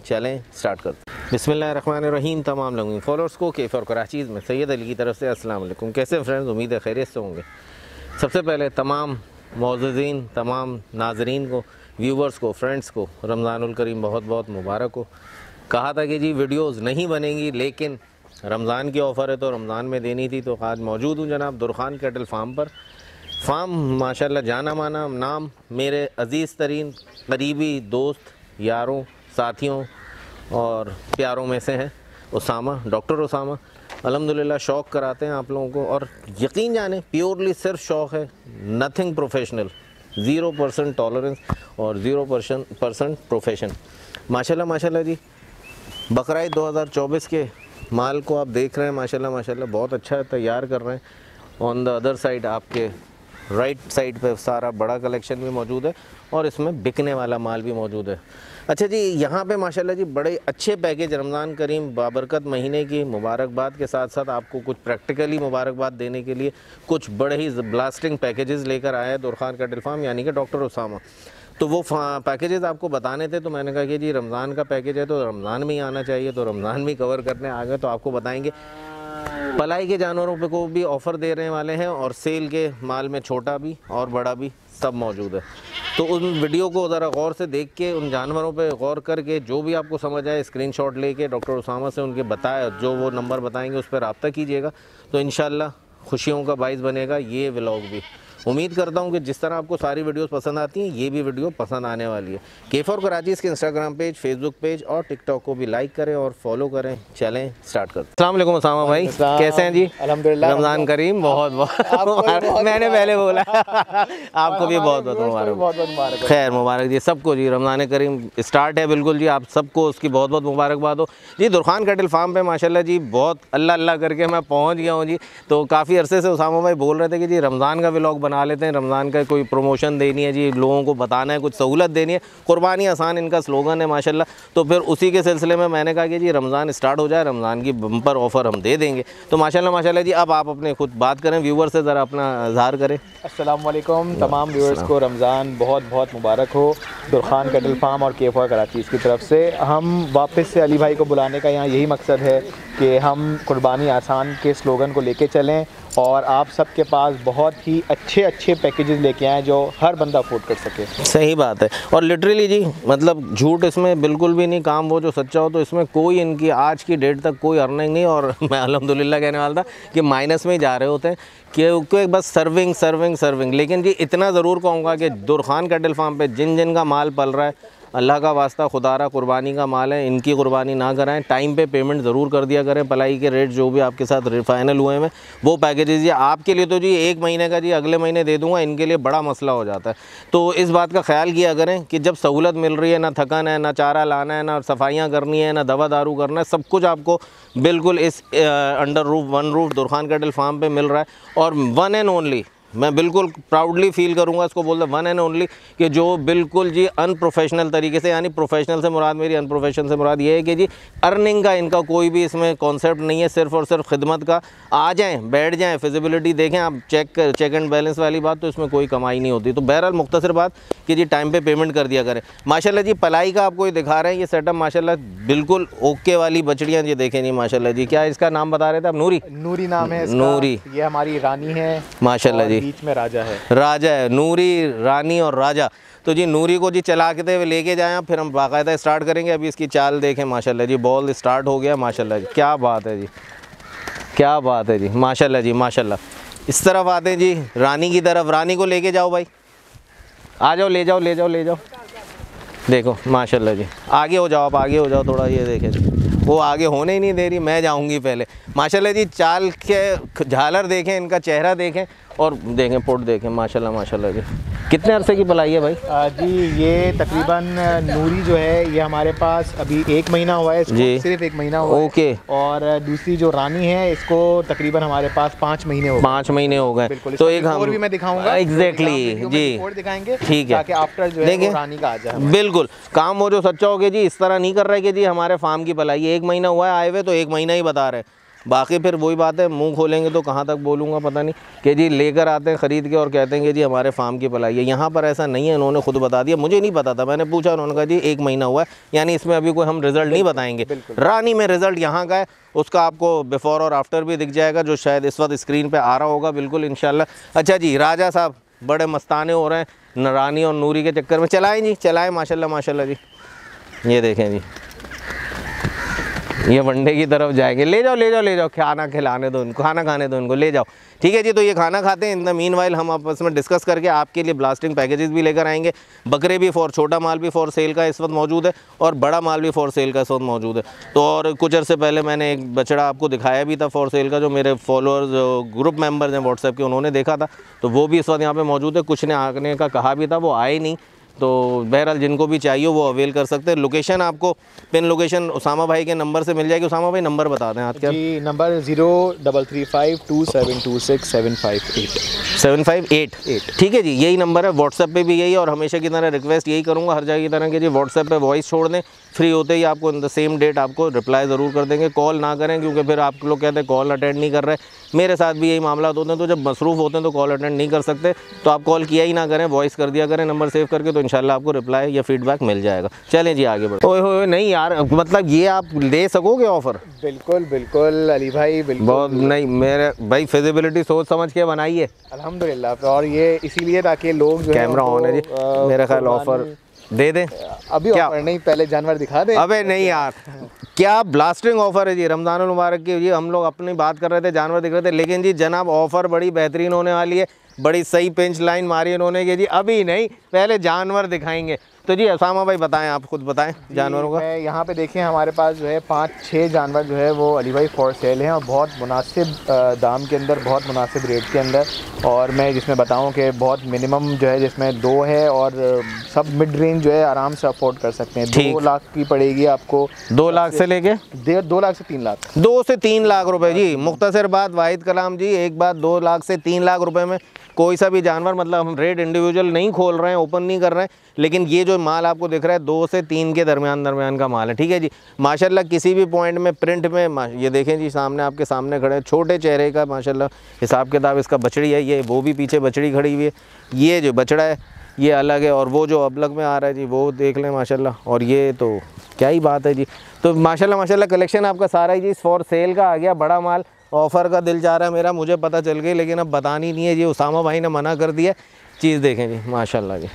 चलें स्टार्ट करते हैं। बिस्मिल्लाहिर्रहमानिर्रहीम। तमाम लोगों फॉलोअर्स को केफ़ और कराचीज़ में सैयद अली की तरफ से अस्सलाम वालेकुम। कैसे फ्रेंड्स, उम्मीद है खैरियत से होंगे। सबसे पहले तमाम मौज़ूज़ीन, तमाम नाज़रीन को, व्यूवर्स को, फ्रेंड्स को रमज़ानुल करीम बहुत बहुत मुबारक हो। कहा था कि जी वीडियोज़ नहीं बनेंगी, लेकिन रमज़ान की ऑफ़र है तो रमज़ान में देनी थी, तो आज मौजूद हूँ जनाब दुरखान कैटल फार्म पर। फार्म माशाल्लाह जाना माना नाम, मेरे अज़ीज़ तरीन करीबी दोस्त, यारों, साथियों और प्यारों में से हैं उसामा, डॉक्टर उसामा। अल्हम्दुलिल्लाह शौक़ कराते हैं आप लोगों को, और यकीन जाने प्योरली सिर्फ शौक़ है, नथिंग प्रोफेशनल, 0% टॉलरेंस और 0% प्रोफेशन। माशाल्लाह माशाल्लाह जी, बकरा ईद 2024 के माल को आप देख रहे हैं, माशाल्लाह माशाल्लाह बहुत अच्छा तैयार कर रहे हैं। ऑन द अदर साइड आपके राइट साइड पे सारा बड़ा कलेक्शन भी मौजूद है और इसमें बिकने वाला माल भी मौजूद है। अच्छा जी, यहाँ पे माशाल्लाह जी बड़े अच्छे पैकेज, रमज़ान करीम बाबरकत महीने की मुबारकबाद के साथ साथ आपको कुछ प्रैक्टिकली मुबारकबाद देने के लिए कुछ बड़े ही ब्लास्टिंग पैकेजेस लेकर आया है दुरखान कैटल फार्म, यानी कि डॉक्टर उसामा। तो वो पैकेजेस आपको बताने थे, तो मैंने कहा कि जी रमज़ान का पैकेज है तो रमज़ान में ही आना चाहिए, तो रमज़ान में कवर करने आ गए। तो आपको बताएंगे पलाई के जानवरों पे को भी ऑफ़र देने वाले हैं, और सेल के माल में छोटा भी और बड़ा भी सब मौजूद है। तो उन वीडियो को ज़रा गौर से देख के, उन जानवरों पे गौर करके, जो भी आपको समझ आए स्क्रीनशॉट लेके डॉक्टर उसामा से उनके बताए, जो वो नंबर बताएंगे उस पर रब्ता कीजिएगा, तो इंशाल्लाह खुशियों का बाइस बनेगा ये व्लॉग भी। उम्मीद करता हूँ कि जिस तरह आपको सारी वीडियोस पसंद आती हैं, ये भी वीडियो पसंद आने वाली है। केफ़ और कराचीज़ के इंस्टाग्राम पेज, फेसबुक पेज और टिकटॉक को भी लाइक करें और फॉलो करें। चलें स्टार्ट करते हैं। अस्सलाम वालेकुम उसामा भाई, कैसे हैं जी? अल्हम्दुलिल्लाह, रमज़ान करीम बहुत बहुत मैंने पहले बोला आपको भी बहुत बहुत मुबारक। खैर मुबारक जी सबको जी, रमज़ान करीम स्टार्ट है बिल्कुल जी, आप सबको उसकी बहुत बहुत मुबारकबाद हो जी। दुरखान कैटल फार्म पे माशाल्लाह जी बहुत अल्लाह अल्लाह करके मैं पहुँच गया हूँ जी। तो काफ़ी अरसे से उसामा भाई बोल रहे थे कि जी रमज़ान का व्लॉग बना लेते हैं, रमज़ान का कोई प्रमोशन देनी है जी, लोगों को बताना है, कुछ सहूलत देनी है, कुर्बानी आसान इनका स्लोगन है माशाल्लाह। तो फिर उसी के सिलसिले में मैंने कहा कि जी रमज़ान स्टार्ट हो जाए, रमज़ान की बम्पर ऑफ़र हम दे देंगे। तो माशाल्लाह माशाल्लाह जी, अब आप अपने खुद बात करें, व्यूवर से ज़रा अपना इज़हार करें। अस्सलाम वालेकुम तमाम व्यूअर्स को रमज़ान बहुत बहुत मुबारक हो। दुरखान कैटल फार्म और केफ़ और कराचीज़ की तरफ से हम वापस से अली भाई को बुलाने का यहाँ यही मकसद है कि हम कुर्बानी आसान के स्लोगन को लेके चलें और आप सबके पास बहुत ही अच्छे अच्छे पैकेजेस लेके आएँ जो हर बंदा अफोर्ड कर सके। सही बात है, और लिटरली जी मतलब झूठ इसमें बिल्कुल भी नहीं, काम वो जो सच्चा हो, तो इसमें कोई इनकी आज की डेट तक कोई अर्निंग नहीं। और मैं अल्हम्दुलिल्लाह कहने वाला था कि माइनस में ही जा रहे होते हैं, क्योंकि बस सर्विंग सर्विंग सर्विंग। लेकिन जी इतना ज़रूर कहूँगा कि दुरखान कैटल फार्म पे जिन जिन का माल पल रहा है, अल्लाह का वास्ता खुदारा कुर्बानी का माल है, इनकी कुर्बानी ना कराएं, टाइम पे पेमेंट ज़रूर कर दिया करें। पलाई के रेट जो भी आपके साथ फाइनल हुए हैं वो पैकेजेस जी आपके लिए तो जी 1 महीने का जी अगले महीने दे दूंगा, इनके लिए बड़ा मसला हो जाता है। तो इस बात का ख्याल किया करें कि जब सहूलत मिल रही है, ना थकन है, ना चारा लाना है, ना सफाइयाँ करनी है, ना दवा दारू करना है, सब कुछ आपको बिल्कुल इस under roof, one roof Durkhan cattle farm पर मिल रहा है। और वन एंड ओनली, मैं बिल्कुल प्राउडली फील करूंगा इसको बोलते, वन एंड ओनली, कि जो बिल्कुल जी अनप्रोफेशनल तरीके से, यानी प्रोफेशनल से मुराद मेरी, अनप्रोफेशनल से मुराद ये है कि जी अर्निंग का इनका कोई भी इसमें कॉन्सेप्ट नहीं है, सिर्फ और सिर्फ खिदमत का। आ जाएं, बैठ जाएं, फिजिबिलिटी देखें आप, चेक एंड बैलेंस वाली बात, तो इसमें कोई कमाई नहीं होती। तो बहरहाल मुख्तसर बात कि जी टाइम पे पेमेंट कर दिया करें। माशाल्लाह जी पलाई का आपको ये दिखा रहे हैं ये सेटअप, माशाल्लाह बिल्कुल ओके वाली बछड़ियाँ जी देखें जी माशाल्लाह जी। क्या इसका नाम बता रहे थे आप? नूरी, नूरी नाम है इसका। नूरी, ये हमारी रानी है माशाल्लाह जी, बीच में राजा है। राजा है, नूरी, रानी और राजा। तो जी नूरी को जी चला के लेके जाएं, फिर हम बाकायदा स्टार्ट करेंगे। अभी इसकी चाल देखें माशाल्लाह जी, बॉल स्टार्ट हो गया माशाल्लाह जी, क्या बात है जी, क्या बात है जी, माशाल्लाह जी माशाल्लाह। इस तरफ आते हैं जी रानी की तरफ, रानी को लेके जाओ भाई, आ जाओ, ले जाओ ले जाओ ले जाओ। देखो माशाल्लाह जी, आगे हो जाओ आप, आगे हो जाओ थोड़ा, ये देखें वो आगे होने ही नहीं दे रही, मैं जाऊंगी पहले। माशाल्लाह जी चाल के झालर देखें, इनका चेहरा देखें और देखें पुट देखें, माशाल्लाह माशाल्लाह जी। कितने अरसे की पलाई है भाई? जी ये तकरीबन नूरी जो है ये हमारे पास अभी 1 महीना हुआ है इसको, सिर्फ 1 महीना हुआ है। ओके। और दूसरी जो रानी है इसको तकरीबन हमारे पास 5 महीने हो गए। 5 महीने हो गए। तो एक और भी मैं दिखाऊंगा, एग्जैक्टली जी, दिखाएंगे, ठीक है, ताकि आफ्टर जो है वो रानी का आ जाए। बिल्कुल काम वो जो सच्चा हो गया जी, इस तरह नहीं कर रहे कि जी हमारे फार्म की पलाई 1 महीना हुआ है आए हुए, तो 1 महीना ही बता रहे हैं। बाकी फिर वही बात है, मुंह खोलेंगे तो कहाँ तक बोलूँगा पता नहीं, कि जी लेकर आते हैं ख़रीद के और कहते हैं कि जी हमारे फार्म की पलाई है। यहाँ पर ऐसा नहीं है, इन्होंने खुद बता दिया, मुझे नहीं पता था, मैंने पूछा, उन्होंने कहा जी 1 महीना हुआ है, यानी इसमें अभी कोई हम रिज़ल्ट नहीं बताएंगे। रानी में रिज़ल्ट यहाँ का है, उसका आपको बिफ़ोर और आफ्टर भी दिख जाएगा, जो शायद इस वक्त स्क्रीन पर आ रहा होगा बिल्कुल इंशाल्लाह। अच्छा जी, राजा साहब बड़े मस्ताने हो रहे हैं रानी और नूरी के चक्कर में। चलाएँ जी, चलाएँ, माशाल्लाह माशाल्लाह जी। ये देखें जी, ये वनडे की तरफ जाएंगे। ले जाओ ले जाओ ले जाओ, खाना खिलाने दो उनको, खाना खाने दो उनको, ले जाओ। ठीक है जी, तो ये खाना खाते हैं। इन द मीनवाइल हम आपस में डिस्कस करके आपके लिए ब्लास्टिंग पैकेजेस भी लेकर आएंगे। बकरे भी फॉर, छोटा माल भी फॉर सेल का इस वक्त मौजूद है और बड़ा माल भी फॉर सेल का इस वक्त मौजूद है। तो और कुछ अर्से पहले मैंने एक बछड़ा आपको दिखाया भी था फॉर सेल का, जो मेरे फॉलोअर्स ग्रुप मेम्बर्स हैं व्हाट्सएप के, उन्होंने देखा था, तो वो भी इस वक्त यहाँ पर मौजूद है। कुछ ने आने का कहा भी था, वो आए नहीं, तो बहरहाल जिनको भी चाहिए वो अवेल कर सकते हैं। लोकेशन आपको पिन लोकेशन उसामा भाई के नंबर से मिल जाएगी। उसामा भाई नंबर बता दें आप। क्या जी, नंबर 0352726728। ठीक है जी, यही नंबर है। व्हाट्सएप पे भी यही है, और हमेशा की तरह रिक्वेस्ट यही करूँगा हर जगह की तरह कि जी व्हाट्सएप पे वॉइस छोड़ दें, फ्री होते ही आपको इन द सेम डेट आपको रिप्लाई ज़रूर कर देंगे। कॉल ना करें, क्योंकि फिर आप लोग कहते हैं कॉल अटेंड नहीं कर रहे। मेरे साथ भी यही मामला होते हैं, तो जब मसरूफ़ होते हैं तो कॉल अटेंड नहीं कर सकते, तो आप कॉल किया ही ना करें, वॉइस कर दिया करें नंबर सेव करके, तो इंशाल्लाह आपको रिप्लाई या फीडबैक मिल जाएगा। चलें जी आगे बढ़ो। ओए नहीं यार, मतलब ये आप दे सकोगे ऑफ़र? बिल्कुल बिल्कुल अली भाई, बिल्कुल। बहुत नहीं, मेरे भाई फिजिबिलिटी सोच समझ के बनाइए अल्हम्दुलिल्लाह। और ये इसीलिए ताकि लोग जो कैमरा ऑन है जी, मेरा ख्याल ऑफ़र दे दें। अभी ऑफर नहीं, पहले जानवर दिखा दे। अबे नहीं यार, क्या ब्लास्टिंग ऑफर है जी, रमज़ान मुबारक की। जी हम लोग अपनी बात कर रहे थे, जानवर दिख रहे थे, लेकिन जी जनाब ऑफ़र बड़ी बेहतरीन होने वाली है। बड़ी सही पिंच लाइन मारी इन्होंने कि जी अभी नहीं, पहले जानवर दिखाएंगे। तो जी उसामा भाई बताएं, आप खुद बताएं जानवरों का। मैं यहाँ पे देखें, हमारे पास जो है 5-6 जानवर जो है वो अली भाई फॉर सेल हैं, और बहुत मुनासिब दाम के अंदर, बहुत मुनासिब रेट के अंदर। और मैं जिसमें बताऊँ कि बहुत मिनिमम जो है जिसमें 2 है, और सब मिड रेंज जो है आराम से अफोर्ड कर सकते हैं। 2 लाख की पड़ेगी आपको, 2 लाख से लेके 2 लाख से 3 लाख, 2 से 3 लाख रुपए जी। मुख्तसर बात वाहिद कलाम जी, एक बात, 2 लाख से 3 लाख रुपए में कोई सा भी जानवर, मतलब हम रेट इंडिविजुअल नहीं खोल रहे हैं, ओपन नहीं कर रहे हैं, लेकिन ये जो माल आपको दिख रहा है 2 से 3 के दरमियान का माल है। ठीक है जी, माशाल्लाह किसी भी पॉइंट में प्रिंट में, ये देखें जी सामने आपके सामने खड़े, छोटे चेहरे का माशाल्लाह हिसाब किताब इसका बछड़ी है। ये वो भी पीछे बछड़ी खड़ी हुई है, ये जो बछड़ा है ये अलग है, और वो जो अबलग में आ रहा है जी वो देख लें माशाल्लाह। और ये तो क्या ही बात है जी। तो माशाल्लाह कलेक्शन आपका सारा ही जी फॉर सेल का आ गया। बड़ा माल ऑफ़र का दिल चाह रहा है मेरा, मुझे पता चल गई, लेकिन अब बतानी नहीं है जी, उसामा भाई ने मना कर दिया। चीज़ देखें जी माशाल्लाह जी।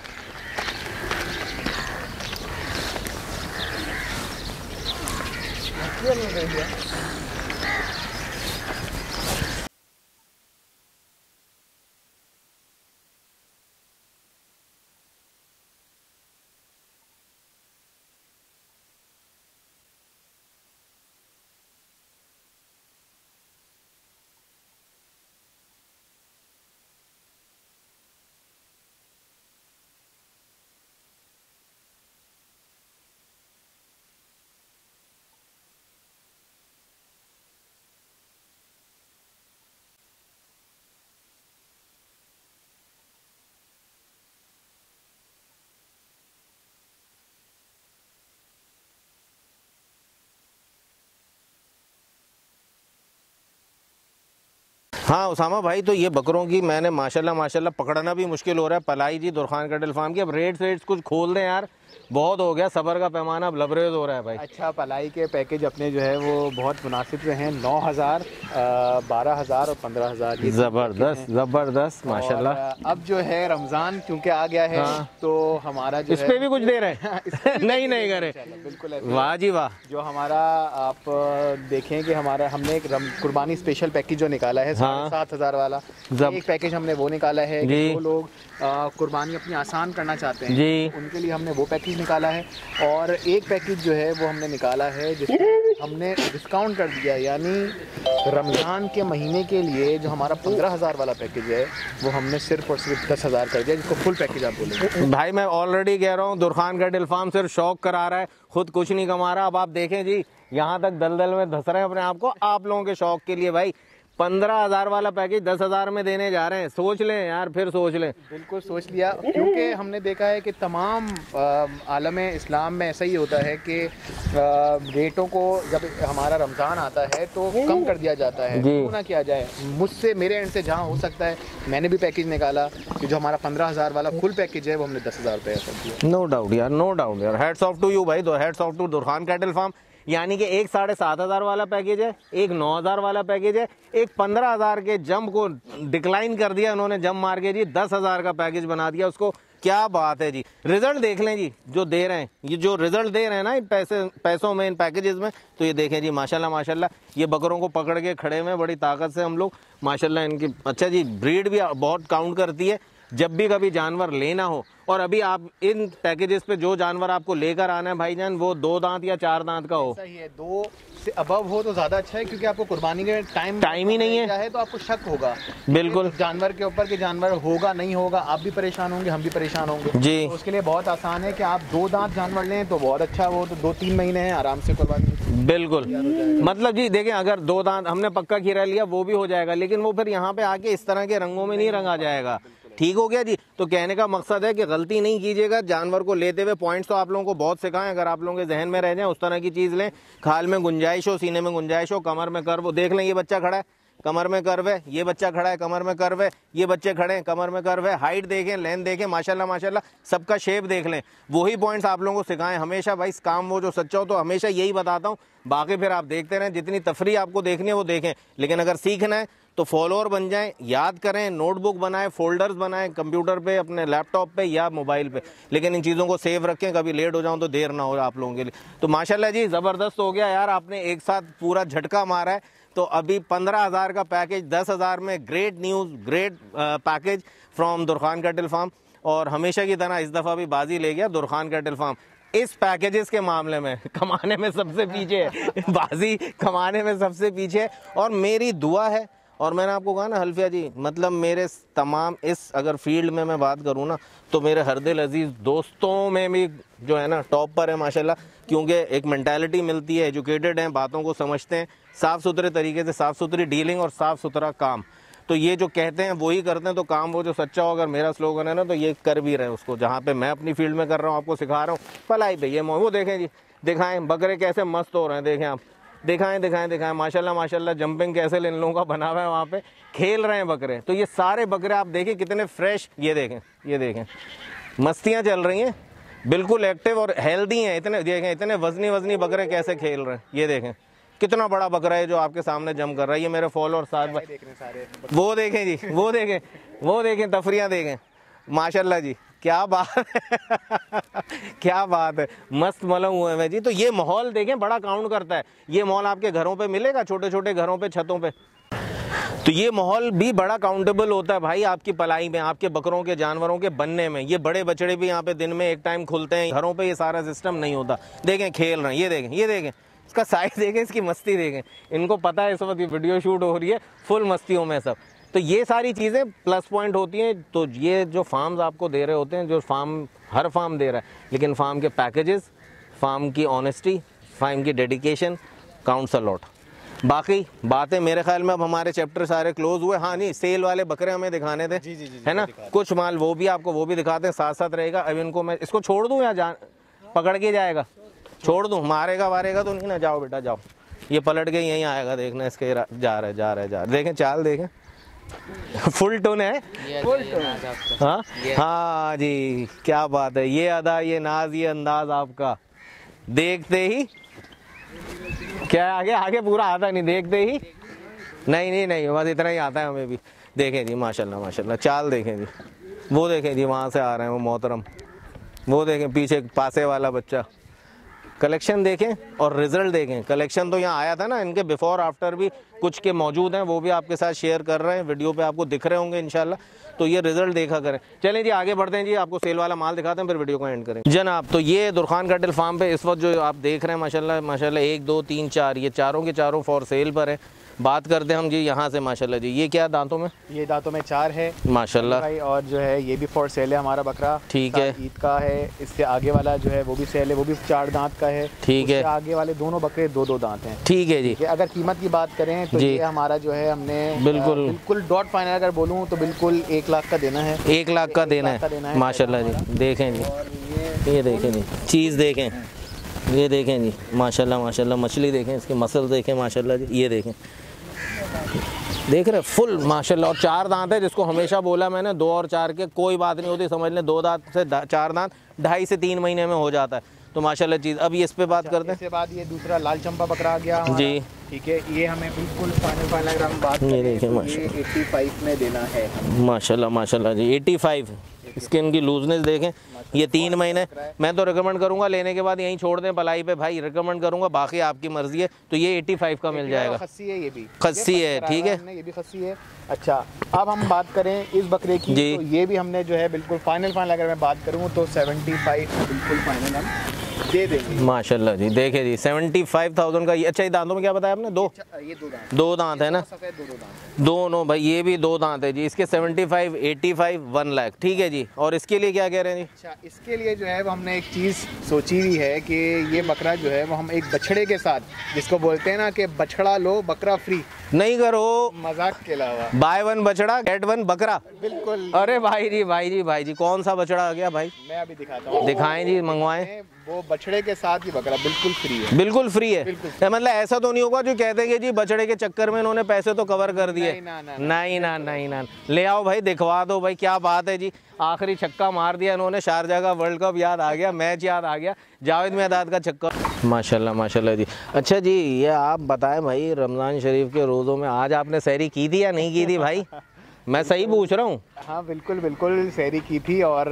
हाँ उसामा भाई, तो ये बकरों की मैंने माशाल्लाह पकड़ना भी मुश्किल हो रहा है। पलाई जी दुरखान कैटल फार्म की। अब रेट्स कुछ खोल दें यार, बहुत हो गया, सबर का पैमाना अब लबरेज हो रहा है भाई। अच्छा, पलाई के पैकेज अपने जो है वो बहुत मुनासिब से हैं। 9,000, 12,000 और 15,000। ज़बरदस्त माशाल्लाह। अब जो है रमज़ान क्योंकि आ गया है, हाँ, तो हमारा जो इस पे भी कुछ दे रहे हैं नहीं करे, बिल्कुल वाह जी वाह। जो हमारा आप देखें कि हमारा हमने एक कुर्बानी स्पेशल पैकेज जो निकाला है, 7,500 वाला एक पैकेज हमने वो निकाला है। जो लोग कुर्बानी अपनी आसान करना चाहते हैं जी, उनके लिए हमने वो पैकेज निकाला है। और एक पैकेज जो है वो हमने निकाला है जिसमें हमने डिस्काउंट कर दिया, यानी रमज़ान के महीने के लिए जो हमारा 15,000 वाला पैकेज है वो हमने सिर्फ और सिर्फ 10,000 कर दिया, जिसको फुल पैकेज आप बोलेंगे। भाई मैं ऑलरेडी कह रहा हूँ, दुरखान कैटल फार्म सिर्फ शौक करा रहा है, खुद कुछ नहीं कमा रहा। अब आप देखें जी, यहाँ तक दलदल में धंस रहे हैं अपने आप को, आप लोगों के शौक के लिए भाई। 15,000 वाला पैकेज 10,000 में देने जा रहे हैं। सोच लें यार, फिर सोच लें। बिल्कुल सोच लिया, क्योंकि हमने देखा है कि तमाम आलम इस्लाम में ऐसा ही होता है कि रेटों को जब हमारा रमज़ान आता है तो कम कर दिया जाता है। क्यों ना किया जाए, मुझसे मेरे एंड से जहाँ हो सकता है मैंने भी पैकेज निकाला कि जो हमारा 15,000 वाला फुल पैकेज है वो हमने 10,000 रुपये कर दिया। नो डाउट यार, नो डाउट यार। हेड्स ऑफ टू यू भाई, heads off to Durkhan cattle farm. यानी कि एक 7,500 वाला पैकेज है, एक 9,000 वाला पैकेज है, एक 15,000 के जंप को डिक्लाइन कर दिया उन्होंने, जंप मार के जी 10,000 का पैकेज बना दिया उसको। क्या बात है जी। रिजल्ट देख लें जी जो दे रहे हैं, ये जो रिजल्ट दे रहे हैं ना इन पैसों में, इन पैकेजेस में, तो ये देखें जी माशाल्लाह माशाल्लाह। ये बकरों को पकड़ के खड़े में बड़ी ताकत से हम लोग माशाल्लाह इनकी। अच्छा जी, ब्रीड भी बहुत काउंट करती है। जब भी कभी जानवर लेना हो, और अभी आप इन पैकेजेस पे जो जानवर आपको लेकर आना है भाईजान, वो 2 दांत या 4 दांत का हो। सही है, 2 से अबव हो तो ज्यादा अच्छा है, क्योंकि आपको कुर्बानी के टाइम ही नहीं है तो आपको शक होगा बिल्कुल जानवर के ऊपर कि जानवर होगा नहीं होगा, आप भी परेशान होंगे, हम भी परेशान होंगे जी। तो उसके लिए बहुत आसान है कि आप 2 दांत जानवर लें तो बहुत अच्छा, वो तो 2-3 महीने हैं आराम से कुर्बानी। बिल्कुल, मतलब जी देखें, अगर 2 दांत हमने पक्का खीरा लिया वो भी हो जाएगा, लेकिन वो फिर यहाँ पे आके इस तरह के रंगों में नहीं रंगा जाएगा। ठीक हो गया जी। तो कहने का मकसद है कि गलती नहीं कीजिएगा जानवर को लेते हुए। पॉइंट्स तो आप लोगों को बहुत सिखाएं, अगर आप लोगों के जहन में रह जाए उस तरह की चीज लें। खाल में गुंजाइश हो, सीने में गुंजाइश हो, कमर में कर्व हो। देख लें, ये बच्चा खड़ा है, कमर में कर्व है, ये बच्चा खड़ा है, कमर में कर्व है, ये बच्चे खड़े हैं, कमर में कर्व है। हाइट देखें, लेंथ देखें, माशाल्लाह माशाल्लाह सबका शेप देख लें। वही पॉइंट्स आप लोगों को सिखाएं हमेशा भाई। काम वो जो सच्चा हो तो हमेशा यही बताता हूँ। बाकी फिर आप देखते रहें, जितनी तफरी आपको देखनी है वो देखें, लेकिन अगर सीखना है तो फॉलोअर बन जाएं, याद करें, नोटबुक बनाएं, फोल्डर्स बनाएं कंप्यूटर पे, अपने लैपटॉप पे या मोबाइल पे, लेकिन इन चीज़ों को सेव रखें, कभी लेट हो जाऊं तो देर ना हो आप लोगों के लिए। तो माशाल्लाह जी ज़बरदस्त हो गया यार, आपने एक साथ पूरा झटका मारा है। तो अभी 15,000 का पैकेज 10,000 में, great news, great package from Durkhan cattle farm. और हमेशा की तरह इस दफ़ा भी बाजी ले गया दुरखान कैटल फार्म। इस पैकेजेस के मामले में कमाने में सबसे पीछे है, बाजी कमाने में सबसे पीछे है। और मेरी दुआ है, और मैंने आपको कहा ना हल्फिया जी, मतलब मेरे तमाम इस अगर फील्ड में मैं बात करूँ ना तो मेरे हरदिल अजीज़ दोस्तों में भी जो है ना टॉप पर है माशाल्लाह, क्योंकि एक मेंटालिटी मिलती है, एजुकेटेड हैं, बातों को समझते हैं, साफ़ सुथरे तरीके से, साफ़ सुथरी डीलिंग और साफ़ सुथरा काम। तो ये जो कहते हैं वही करते हैं, तो काम वो जो सच्चा हो, अगर मेरा स्लोगन है ना तो ये कर भी रहे हैं उसको, जहाँ पे मैं अपनी फील्ड में कर रहा हूँ, आपको सिखा रहा हूँ भलाई पे। ये वो देखें जी, दिखाएं बकरे कैसे मस्त हो रहे हैं, देखें आप, दिखाएं दिखाएं दिखाएं माशाल्लाह माशाल्लाह। जंपिंग कैसे इन लोगों का बना हुआ है, वहाँ पे खेल रहे हैं बकरे। तो ये सारे बकरे आप देखें कितने फ्रेश, ये देखें मस्तियाँ चल रही हैं, बिल्कुल एक्टिव और हेल्दी हैं। इतने देखें, इतने वजनी बकरे कैसे खेल रहे हैं, ये देखें कितना बड़ा बकरा है जो आपके सामने जंप कर रहा है। ये मेरे फॉलोअर साथ वो देखें जी, वो देखें तफरियाँ देखें, माशाल्लाह जी क्या बात है क्या बात है, मस्त मलंग हुए हैं जी। तो ये माहौल देखें बड़ा काउंट करता है। ये माहौल आपके घरों पे मिलेगा, छोटे छोटे घरों पे, छतों पे, तो ये माहौल भी बड़ा काउंटेबल होता है भाई आपकी पलाई में, आपके बकरों के जानवरों के बनने में। ये बड़े बछड़े भी यहाँ पे दिन में एक टाइम खुलते हैं, घरों पे ये सारा सिस्टम नहीं होता। देखें खेल रहे हैं, ये देखें इसका साइज देखें, इसकी मस्ती देखें। इनको पता है इस वक्त वीडियो शूट हो रही है, फुल मस्तियों में सब। तो ये सारी चीज़ें प्लस पॉइंट होती हैं। तो ये जो फार्म्स आपको दे रहे होते हैं, जो हर फार्म दे रहा है, लेकिन फार्म के पैकेजेस, फार्म की ऑनेस्टी, फार्म की डेडिकेशन काउंट्स अ लॉट। बाकी बातें मेरे ख्याल में अब हमारे चैप्टर सारे क्लोज हुए। हाँ नहीं, सेल वाले बकरे हमें दिखाने थे, जी, है ना, कुछ माल वो भी आपको वो भी दिखाते हैं, साथ साथ रहेगा। अब इनको मैं इसको छोड़ दूँ या पकड़ के जाएगा, छोड़ दूँ, मारेगा वारेगा तो नहीं ना, जाओ बेटा जाओ, ये पलट के यहीं आएगा, देखना इसके जा रहे देखें, चाल देखें, फुल टोन है, फुल टोन। हाँ जी, क्या बात है, ये अदा, ये नाज, ये अंदाज आपका देखते ही क्या आगे पूरा आता नहीं, देखते ही नहीं बस इतना ही आता है हमें भी। देखें जी माशाल्लाह माशाल्लाह, चाल देखें जी, वो देखें जी वहाँ से आ रहे हैं वो मोहतरम, वो देखें पीछे पासे वाला बच्चा। कलेक्शन देखें और रिजल्ट देखें। कलेक्शन तो यहाँ आया था ना, इनके बिफोर आफ्टर भी कुछ के मौजूद हैं, वो भी आपके साथ शेयर कर रहे हैं, वीडियो पे आपको दिख रहे होंगे इंशाल्लाह। तो ये रिजल्ट देखा करें। चलें जी आगे बढ़ते हैं जी, आपको सेल वाला माल दिखाते हैं, फिर वीडियो को एंड करें जनाब। तो ये दुरखान कैटल फार्म पे इस वक्त जो आप देख रहे हैं माशाल्लाह माशाल्लाह 1 2 3 4, ये चारों के चारों फॉर सेल पर है। बात करते हैं हम जी यहाँ से माशाल्लाह जी। ये क्या दांतों में? ये दांतों में 4 है माशाल्लाह भाई। और जो है ये भी फॉर सेल है हमारा बकरा, ठीक है। ईद का है। इससे आगे वाला जो है वो भी सेल है, वो भी 4 दांत का है, ठीक है। आगे वाले दोनों बकरे 2-2 दांत हैं, ठीक है जी। अगर कीमत की बात करें तो ये हमारा जो है हमने बिल्कुल डॉट फाइनल अगर बोलूँ तो बिल्कुल 1 लाख का देना है। 1 लाख का देना है माशाल्लाह जी। देखें जी, ये देखें जी, चीज़ देखें, ये देखें जी माशाल्लाह माशाल्लाह। मछली देखें, इसके मसल देखें माशाल्लाह जी। ये देखें, देख रहे फुल माशाल्लाह। और 4 दांत है, जिसको हमेशा बोला मैंने 2 और 4 के कोई बात नहीं होती, समझ लें 2 दांत से 4 दांत 2.5 से 3 महीने में हो जाता है। तो माशाल्लाह चीज़। अब ये इस पे बात करते हैं। इसके बाद ये दूसरा लाल चंपा बकरा आ गया जी, ठीक है। ये हमें बिल्कुल फाइनल अगर हम बात ये करें देखें तो माशाल्लाह, ये 85 में देना है माशाल्लाह माशाल्लाह जी। 85 स्किन की लूजनेस देखें। ये 3 महीने। मैं तो रिकमेंड करूंगा लेने के बाद यहीं छोड़ दें पलाई पे भाई, रिकमेंड करूंगा, बाकी आपकी मर्जी है। तो ये 85 का मिल जाएगा। खस्सी है, ये भी खस्सी है, ठीक है, ये भी खस्सी है। अच्छा, अब हम बात करें इस बकरे की जी। तो ये भी हमने जो है बिल्कुल फाइनल अगर मैं बात करूँ तो 75 बिल्कुल फाइनल हम दे देंगे माशाल्लाह जी। देखे जी 75,000 का। ये अच्छा, ये दांतों में क्या बताया आपने? 2 ये 2 दांत है ना, सफेद 2 दांत दोनों भाई। ये भी 2 दांत है जी। इसके 75, 85, 1 लाख, ठीक है जी। और इसके लिए क्या कह रहे हैं जी? अच्छा, इसके लिए जो है वो हमने एक चीज़ सोची हुई है कि ये बकरा जो है वो हम एक बछड़े के साथ, जिसको बोलते हैं ना कि बछड़ा लो बकरा फ्री, नहीं करो मजाक के अलावा, बाय 1 बछड़ा गेट 1 बकरा। बिल्कुल। अरे भाई जी कौन सा बछड़ा आ गया भाई? मैं अभी दिखाता हूँ, दिखाएं जी, मंगवाएं। वो बछड़े के साथ ही बकरा बिल्कुल फ्री है। बिल्कुल फ्री है, बिल्कुल। मतलब ऐसा तो नहीं होगा जो कहते हैं कि जी बछड़े के चक्कर में इन्होंने पैसे तो कवर कर दिए। नहीं ना, ले आओ भाई, दिखवा दो भाई, क्या बात है जी। आखिरी छक्का मार दिया इन्होंने, शारजाह का वर्ल्ड कप याद आ गया, मैच याद आ गया, जावेद मियादाद का छक्का। माशाल्लाह माशाल्लाह जी। अच्छा जी, ये आप बताएं भाई, रमज़ान शरीफ के रोज़ों में आज आपने सहरी की थी या नहीं की थी भाई? मैं सही पूछ रहा हूँ? हाँ बिल्कुल सहरी की थी। और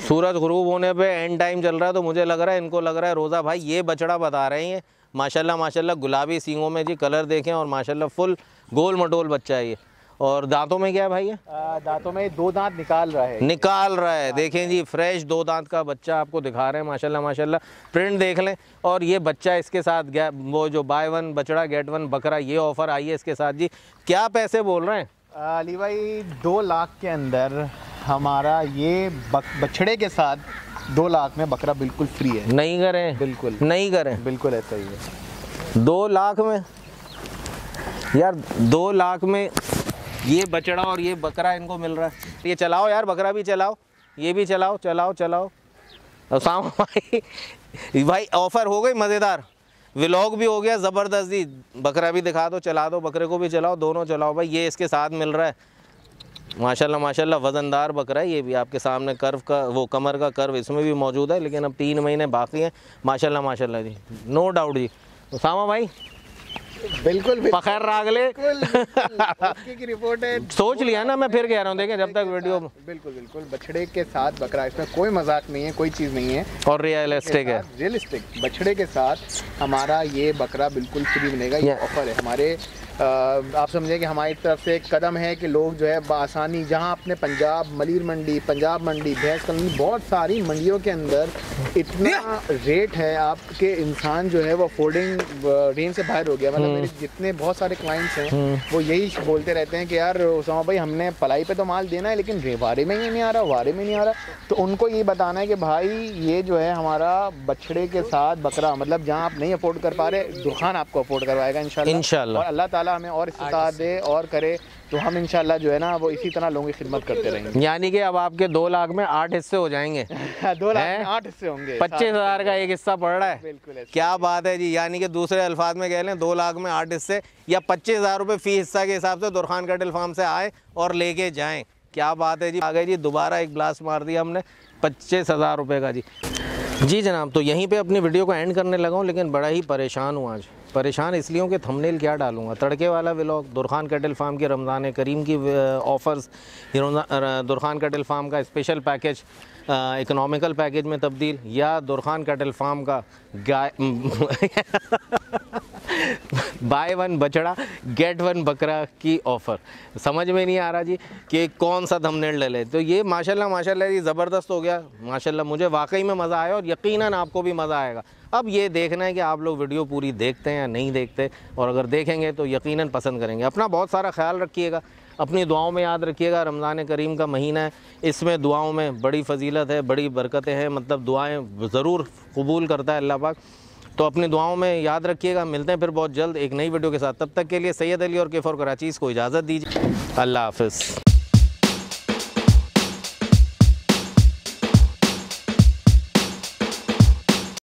सूरज गुरूब होने पे एंड टाइम चल रहा है, तो मुझे लग रहा है इनको लग रहा है रोज़ा। भाई ये बछड़ा बता रहे हैं माशाल्लाह माशाल्लाह, गुलाबी सींगों में जी, कलर देखें, और माशाल्लाह फुल गोल मटोल बच्चा है ये। और दांतों में क्या है भाई? दांतों में 2 दांत निकाल रहा है। देखें जी, फ्रेश 2 दांत का बच्चा आपको दिखा रहे हैं माशाल्लाह माशाल्लाह। प्रिंट देख लें। और ये बच्चा इसके साथ वो जो बाय 1 बछड़ा गेट 1 बकरा, ये ऑफ़र आई है इसके साथ जी। क्या पैसे बोल रहे हैं अली भाई? 2 लाख के अंदर हमारा ये बछड़े के साथ 2 लाख में बकरा बिल्कुल फ्री है। नहीं करें? बिल्कुल नहीं करें, बिल्कुल ऐसा ही है। 2 लाख में यार, 2 लाख में ये बछड़ा और ये बकरा इनको मिल रहा है। ये चलाओ यार, बकरा भी चलाओ, ये भी चलाओ। उसामा भाई ऑफ़र हो गई मज़ेदार, व्लॉग भी हो गया ज़बरदस्त जी। बकरा भी दिखा दो, चला दो, बकरे को भी चलाओ, दोनों चलाओ भाई। ये इसके साथ मिल रहा है माशाल्लाह माशाल्लाह, वज़नदार बकरा है। ये भी आपके सामने कर्व का, वो कमर का कर्व इसमें भी मौजूद है, लेकिन अब 3 महीने बाकी हैं माशाल्लाह माशाल्लाह जी। नो डाउट जी। उसामा भाई बिल्कुल पखैर रागले की रिपोर्ट है। सोच लिया ना, मैं फिर कह रहा हूँ, देखें जब तक वीडियो। बिल्कुल बछड़े के साथ बकरा, इसमें कोई मजाक नहीं है, कोई चीज़ नहीं है, और रियलिस्टिक है। रियलिस्टिक बछड़े के साथ हमारा ये बकरा बिल्कुल फ्री मिलेगा। ये ऑफर है हमारे, आप समझें कि हमारी तरफ से एक कदम है कि लोग जो है बआसानी, जहाँ अपने पंजाब मलीर मंडी, पंजाब मंडी, भैंस कॉलोनी, बहुत सारी मंडियों के अंदर इतना रेट है आपके, इंसान जो है वो अफोर्डिंग रेंज से बाहर हो गया। मतलब मेरे जितने बहुत सारे क्लाइंट्स हैं वो यही बोलते रहते हैं कि यार उसामा भाई, हमने पलाई पे तो माल देना है लेकिन वारे में ही नहीं आ रहा, तो उनको ये बताना है कि भाई ये जो है हमारा बछड़े के साथ बकरा, मतलब जहाँ आप नहीं अफोर्ड कर पा रहे, दुरखान आपको अफोर्ड करवाएगा इंशाल्लाह। और अल्लाह ताला हमें और इस्तिताअत दे और करे तो हम इंशाल्लाह जो है ना वो इसी तरह लोगों की खिदमत करते रहेंगे। यानी कि अब आपके 2 लाख में 8 हिस्से हो जाएंगे। 2 लाख में 8 हिस्से होंगे, 25,000 का एक हिस्सा पड़ रहा है। बिल्कुल, क्या बात है जी। यानी कि दूसरे अल्फाज में कह लें 2 लाख में 8 हिस्से, या 25,000 रुपये फ़ी हिस्सा के हिसाब से दुरखान कैटल फार्म से आए और लेके जाएँ। क्या बात है जी। आ गए जी, दोबारा एक ब्लास्ट मार दिया हमने 25,000 रुपये का जी जनाब। तो यहीं पे अपनी वीडियो को एंड करने लगा हूँ, लेकिन बड़ा ही परेशान हूँ आज। परेशान इसलिए हूँ कि थंबनेल क्या डालूँगा, तड़के वाला व्लॉग, दुरखान कैटल फार्म के रमज़ान करीम की ऑफ़र्स, दुरखान कैटल फार्म का स्पेशल पैकेज इकोनॉमिकल पैकेज में तब्दील, या दुरखान कैटल फार्म का गाय बाय वन बछड़ा गेट वन बकरा की ऑफ़र। समझ में नहीं आ रहा जी कि कौन सा थंबनेल डाले। तो ये माशाल्लाह ये ज़बरदस्त हो गया माशाल्लाह। मुझे वाकई में मज़ा आया और यकीनन आपको भी मज़ा आएगा। अब ये देखना है कि आप लोग वीडियो पूरी देखते हैं या नहीं देखते, और अगर देखेंगे तो यकीनन पसंद करेंगे। अपना बहुत सारा ख्याल रखिएगा, अपनी दुआओं में याद रखिएगा। रमज़ान करीम का महीना है, इसमें दुआओं में बड़ी फजीलत है, बड़ी बरकतें हैं, मतलब दुआएं ज़रूर कबूल करता है अल्लाह पाक। तो अपनी दुआओं में याद रखिएगा। मिलते हैं फिर बहुत जल्द एक नई वीडियो के साथ। तब तक के लिए सैयद अली और K4 कराचीज़ को इजाज़त दीजिए। अल्लाह हाफ़िज़।